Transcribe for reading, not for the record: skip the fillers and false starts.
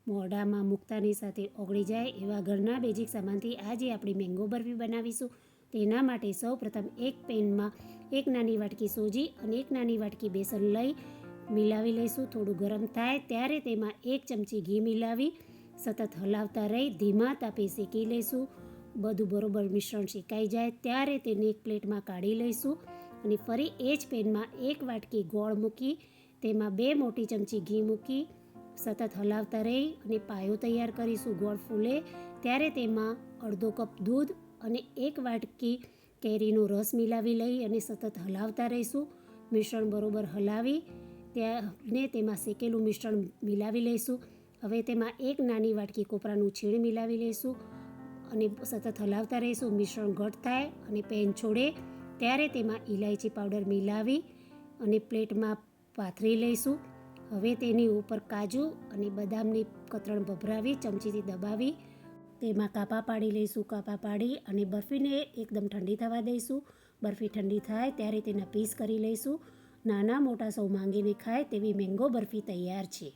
મોઢામાં મૂકતાની સાથે ઓગળી જાય એવા ઘરના બેઝિક સામાનથી આજે આપણી મેંગો બરફી બનાવીશું. તેના માટે સૌપ્રથમ એક પેનમાં 1 નાની વાટકી સોજી અને 1 નાની વાટકી બેસન લઈ મિલાવી લઈશું. થોડું ગરમ થાય ત્યારે તેમાં 1 ચમચી ઘી મિલાવી સતત હલાવતા રહી ધીમા તાપે શેકી લઈશું. બધું બરોબર મિશ્રણ શેકાઈ જાય ત્યારે તેને એક પ્લેટમાં કાઢી લઈશું અને ફરી એ જ પેનમાં 1 વાટકી ગોળ મૂકી તેમાં 2 મોટી ચમચી ઘી મૂકી સતત હલાવતા રહી અને પાયો તૈયાર કરીશું. ગોળ ફૂલે ત્યારે તેમાં અડધો કપ દૂધ અને 1 વાટકી કેરીનો રસ મિલાવી લઈ અને સતત હલાવતા રહીશું. મિશ્રણ બરોબર હલાવી ને તેમાં શેકેલું મિશ્રણ મિલાવી લઈશું. હવે તેમાં 1 નાની વાટકી કોપરાનું છીણ મિલાવી લઈશું અને સતત હલાવતા રહીશું. મિશ્રણ ઘટ થાય અને પેન છોડે ત્યારે તેમાં ઇલાયચી પાવડર મિલાવી અને પ્લેટમાં પાથરી લઈશું. હવે તેની ઉપર કાજુ અને બદામની કતરણ ભભરાવી ચમચીથી દબાવી તેમાં કાપા પાડી લઈશું. કાપા પાડી અને બરફીને એકદમ ઠંડી થવા દઈશું. બરફી ઠંડી થાય ત્યારે તેના પીસ કરી લઈશું. નાના મોટા સૌ માંગીને ખાય તેવી મેંગો બરફી તૈયાર છે.